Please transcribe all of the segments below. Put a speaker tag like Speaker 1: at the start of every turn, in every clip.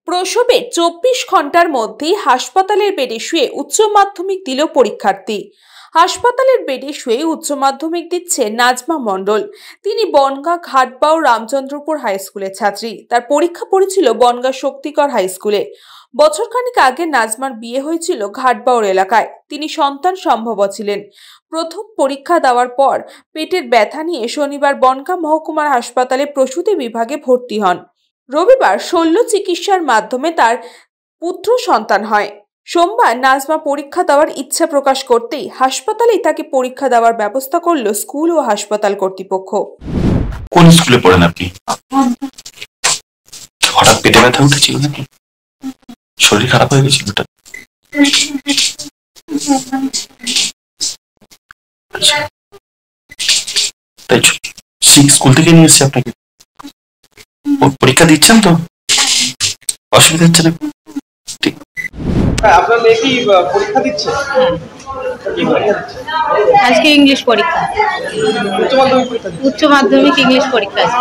Speaker 1: প্রসবের 24 ঘন্টার মধ্যেই হাসপাতালের বেডে শুয়ে উচ্চ মাধ্যমিক দিল পরীক্ষার্থী। হাসপাতালের বেডে শুয়ে উচ্চ মাধ্যমিক দিচ্ছে নাজমা মণ্ডল। তিনি বনগাঁ ঘাটবাউ রামচন্দ্রপুর হাই স্কুলের ছাত্রী। তার পরীক্ষা পড়েছিল বনগাঁ শক্তিগড় হাই স্কুলে। বছরখানেক আগে নাজমার বিয়ে হয়েছিল ঘাটবাউর এলাকায়। তিনি সন্তান সম্ভবা ছিলেন। প্রথম পরীক্ষা দেওয়ার পর পেটের ব্যথা নিয়ে শনিবার বনগাঁ মহকুমার হাসপাতালে প্রসূতি বিভাগে ভর্তি হন। রবিবার শল্য চিকিৎসার মাধ্যমে তার পুত্র সন্তান হয়। সোমবার নাজমা পরীক্ষা দেওয়ার ইচ্ছা প্রকাশ করতেই হাসপাতালেই তাকে পরীক্ষা দেওয়ার ব্যবস্থা করল স্কুল ও হাসপাতাল কর্তৃপক্ষ।
Speaker 2: কোন স্কুলে পড়েন আপনি? হঠাৎ পেটে ব্যথা উঠেছিল নাকি? শরীর খারাপ হয়ে গেছিল? তাই স্কুল থেকে নিয়ে এসেছি আপনাকে। পরীক্ষা দিচ্ছেন তো? অসুবিধা হচ্ছে না? ঠিক।
Speaker 3: আপনার মেয়ে কি পরীক্ষা দিচ্ছে?
Speaker 4: আজকে ইংলিশ পরীক্ষা। উচ্চ মাধ্যমিক ইংলিশ পরীক্ষা আছে।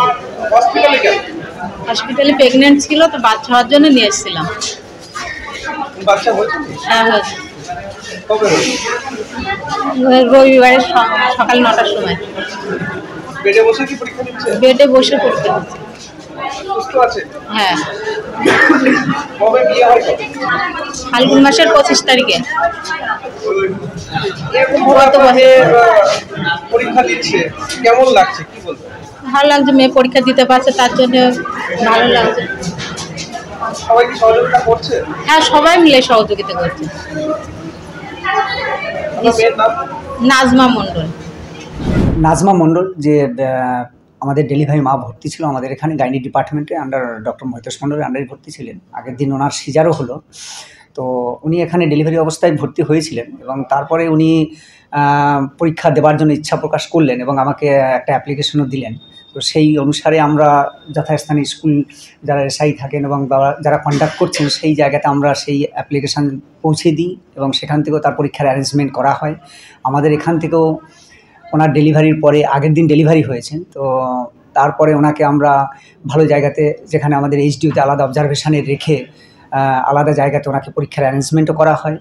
Speaker 4: হসপিটালে প্রেগনেন্ট ছিল, তো বাচ্চা হওয়ার জন্য নিয়ে এসেছিলাম। হ্যাঁ, হয়েছে। রবিবারের সকাল 9টার সময়।
Speaker 3: বেডে বসে কি পরীক্ষা দিচ্ছে?
Speaker 4: বেডে বসে পরীক্ষা দিচ্ছে।
Speaker 3: সুস্থ আছে?
Speaker 4: হ্যাঁ।
Speaker 3: কবে বিয়ে হয়?
Speaker 4: ফাল্গুন মাসের 25 তারিখে।
Speaker 3: পরীক্ষা দিচ্ছে, কেমন লাগছে কি বলবো?
Speaker 4: ভালো লাগছে, মেয়ে পরীক্ষা দিতে পারছে, তার জন্য ভালো লাগছে।
Speaker 3: সবাই কি সহযোগিতা করছে?
Speaker 4: হ্যাঁ, সবাই মিলে সহযোগিতা করছে। নাজমা মণ্ডল।
Speaker 5: নাজমা মণ্ডল যে আমাদের ডেলিভারি মা ভর্তি ছিল আমাদের এখানে গাইনি ডিপার্টমেন্টে, আন্ডার ডক্টর মহিতোষ মণ্ডলের আন্ডারে ভর্তি ছিলেন। আগের দিন ওনার সিজারও হলো, তো উনি এখানে ডেলিভারি অবস্থায় ভর্তি হয়েছিলেন এবং তারপরে উনি পরীক্ষা দেওয়ার জন্য ইচ্ছা প্রকাশ করলেন এবং আমাকে একটা অ্যাপ্লিকেশনও দিলেন। তো সেই অনুসারে আমরা যথাস্থানে স্কুল যারা এসআই থাকেন এবং যারা কন্ডাক্ট করছেন সেই জায়গাতে আমরা সেই অ্যাপ্লিকেশান পৌঁছে দিই এবং সেখান থেকেও তার পরীক্ষার অ্যারেঞ্জমেন্ট করা হয়। আমাদের এখান থেকেও ওনার ডেলিভারির পরে, আগের দিন ডেলিভারি হয়েছেন, তো তারপরে ওনাকে আমরা ভালো জায়গাতে, যেখানে আমাদের এইচডিওতে আলাদা অবজারভেশনে রেখে আলাদা জায়গাতে ওনাকে পরীক্ষার অ্যারেঞ্জমেন্টও করা হয়।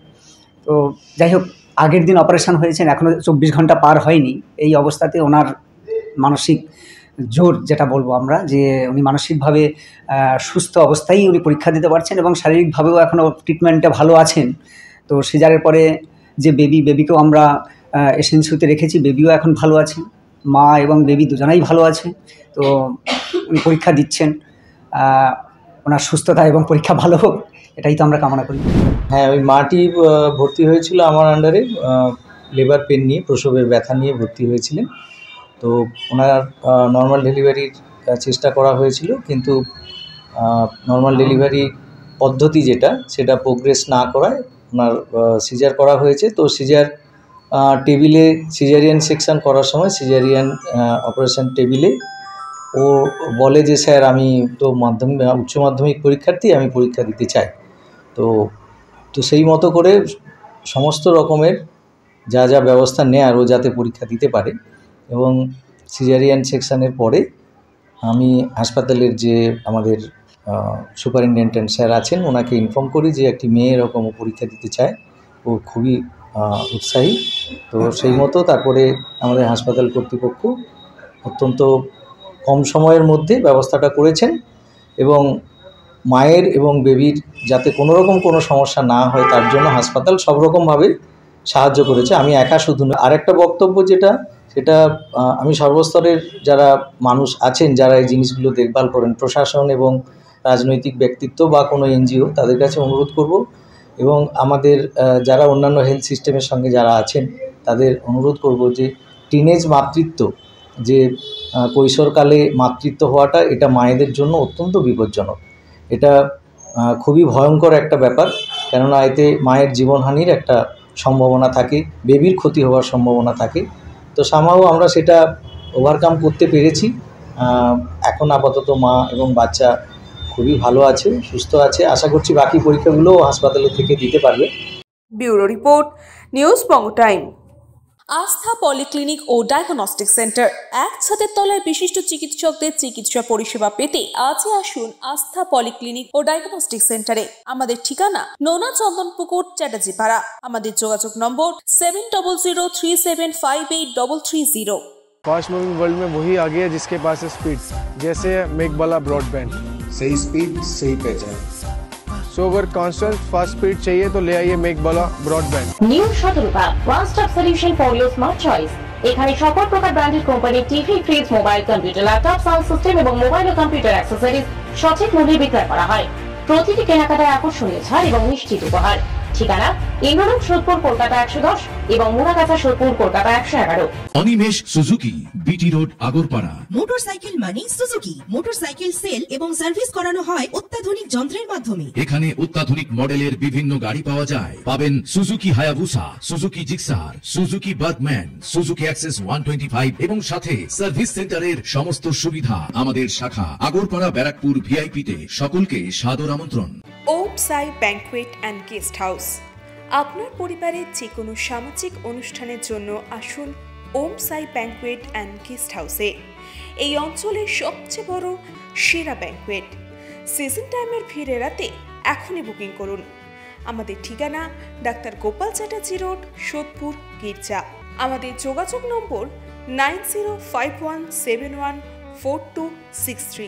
Speaker 5: তো যাই হোক, আগের দিন অপারেশন হয়েছেন, এখনও 24 ঘন্টা পার হয়নি। এই অবস্থাতে ওনার মানসিক জোর, যেটা বলবো আমরা, যে উনি মানসিকভাবে সুস্থ অবস্থায় উনি পরীক্ষা দিতে পারছেন এবং শারীরিকভাবেও এখনও ট্রিটমেন্টে ভালো আছেন। তো সিজারের পরে যে বেবিকেও আমরা এসএনসিউতে রেখেছি, বেবিও এখন ভালো আছে, মা এবং বেবি দুজনেই ভালো আছে। তো উনি পরীক্ষা দিচ্ছেন, ওনার সুস্থতা এবং পরীক্ষা ভালো হোক, এটাই তো আমরা কামনা করি।
Speaker 6: হ্যাঁ, ওই মাটি ভর্তি হয়েছিল আমার আন্ডারে, লেবার পেন নিয়ে, প্রসবের ব্যথা নিয়ে ভর্তি হয়েছিলেন। তো ওনার নর্মাল ডেলিভারির চেষ্টা করা হয়েছিল, কিন্তু নর্মাল ডেলিভারি পদ্ধতি যেটা, সেটা প্রোগ্রেস না করায় ওনার সিজার করা হয়েছে। তো সিজার টেবিলে, সিজারিয়ান সেকশন করার সময় সিজারিয়ান অপারেশন টেবিলে ও বলে যে, স্যার আমি তো উচ্চ মাধ্যমিক পরীক্ষার্থী, আমি পরীক্ষা দিতে চাই। তো সেই মতো করে সমস্ত রকমের যা যা ব্যবস্থা নেয়ার, ও যাতে পরীক্ষা দিতে পারে। এবং সিজারিয়ান সেকশানের পরে আমি হাসপাতালের যে আমাদের সুপারিনটেনডেন্ট স্যার আছেন, ওনাকে ইনফর্ম করি যে একটি মেয়ে এরকম পরীক্ষা দিতে চায়, ও খুবই উৎসাহী। তো সেই মতো তারপরে আমাদের হাসপাতাল কর্তৃপক্ষ অত্যন্ত কম সময়ের মধ্যে ব্যবস্থাটা করেছেন এবং মায়ের এবং বেবির যাতে কোনো সমস্যা না হয় তার জন্য হাসপাতাল সব রকমভাবে সাহায্য করেছে। আমি একা শুধু না। আরেকটা বক্তব্য সেটা আমি সর্বস্তরের যারা মানুষ আছেন, যারা এই জিনিসগুলো দেখভাল করেন, প্রশাসন এবং রাজনৈতিক ব্যক্তিত্ব বা কোনো এনজিও, তাদের কাছে অনুরোধ করব এবং আমাদের যারা অন্যান্য হেলথ সিস্টেমের সঙ্গে যারা আছেন তাদের অনুরোধ করব যে টিনেজ মাতৃত্ব, যে কৈশোরকালে মাতৃত্ব হওয়াটা, এটা মায়েদের জন্য অত্যন্ত বিপজ্জনক। এটা খুবই ভয়ঙ্কর একটা ব্যাপার, কেননা এতে মায়ের জীবনহানির একটা সম্ভাবনা থাকে, বেবির ক্ষতি হওয়ার সম্ভাবনা থাকে। তো সামহাও আমরা সেটা ওভারকাম করতে পেরেছি। এখন আপাতত মা এবং বাচ্চা খুবই ভালো আছে, সুস্থ আছে। আশা করছি বাকি পরীক্ষাগুলো হাসপাতালের থেকে দিতে পারবে।
Speaker 1: ব্যুরো রিপোর্ট, নিউজ বঙ্গ টাইম। আস্থা পলিক্লিনিক ও ডায়াগনস্টিক সেন্টার, এক ছাদের তলায় বিশিষ্ট চিকিৎসকদের চিকিৎসা পরিষেবা পেতে আজই আসুন আস্থা পলিক্লিনিক ও ডায়াগনস্টিক সেন্টারে। আমাদের ঠিকানা নোনা চন্দনপুকুর, চ্যাটার্জিপাড়া। আমাদের যোগাযোগ নম্বর 7003758330।
Speaker 7: फास्ट मूविंग वर्ल्ड में वही आगे है जिसके पास है स्पीड, जैसे मेघबाला ब्रॉडबैंड।
Speaker 8: सही स्पीड सही पहचान।
Speaker 7: सो अगर कांस्टेंट फास्ट स्पीड चाहिए तो ले आइए Meghbala broadband.
Speaker 9: New Shatarupa one stop solution for your smart choice. এখানে সকল প্রকার ব্র্যান্ডেড কোম্পানির TV, fridge, mobile, computer, laptop, sound system এবং মোবাইল ও কম্পিউটার অ্যাক্সেসরিজ সঠিক মূল্যে বিক্রয় করা হয়। প্রতিটি কেনাকাটায় আকর্ষণীয় ছাড় এবং নিশ্চিত উপহার। ঠিকানা ইন্দ্রলোক, সোদপুর, কলকাতা 110 এবং Muragachha, Sodepur, Kolkata 111।
Speaker 10: Animesh Suzuki, BT road, Agarpara.
Speaker 11: Motorcycle মানে সুজুকি। মোটরসাইকেল সেল এবং সার্ভিস করানো হয় অত্যাধুনিক যন্ত্রের মাধ্যমে।
Speaker 10: এখানে অত্যাধুনিক মডেলের বিভিন্ন গাড়ি পাওয়া যায়। পাবেন Suzuki Hayabusa, Suzuki Gixxer, Suzuki Bergman, Suzuki access 125 এবং সাথে সার্ভিস সেন্টারের সমস্ত সুবিধা। আমাদের শাখা আগরপাড়া, ব্যারাকপুর ভিআইপি তে। সকলকে সাদর আমন্ত্রণ।
Speaker 1: ওম সাই ব্যাংকুয়েট অ্যান্ড গেস্ট হাউস। আপনার পরিবারের যে কোনো সামাজিক অনুষ্ঠানের জন্য আসুন ওম সাই ব্যাংকুয়েট অ্যান্ড গেস্ট হাউসে। এই অঞ্চলের সবচেয়ে বড় সেরা ব্যাংকুয়েট। সিজন টাইমের ভিড় এড়াতে এখনই বুকিং করুন। আমাদের ঠিকানা ডাক্তার গোপাল চ্যাটার্জি রোড, সোদপুর, গির্জা। আমাদের যোগাযোগ নম্বর 9051714263।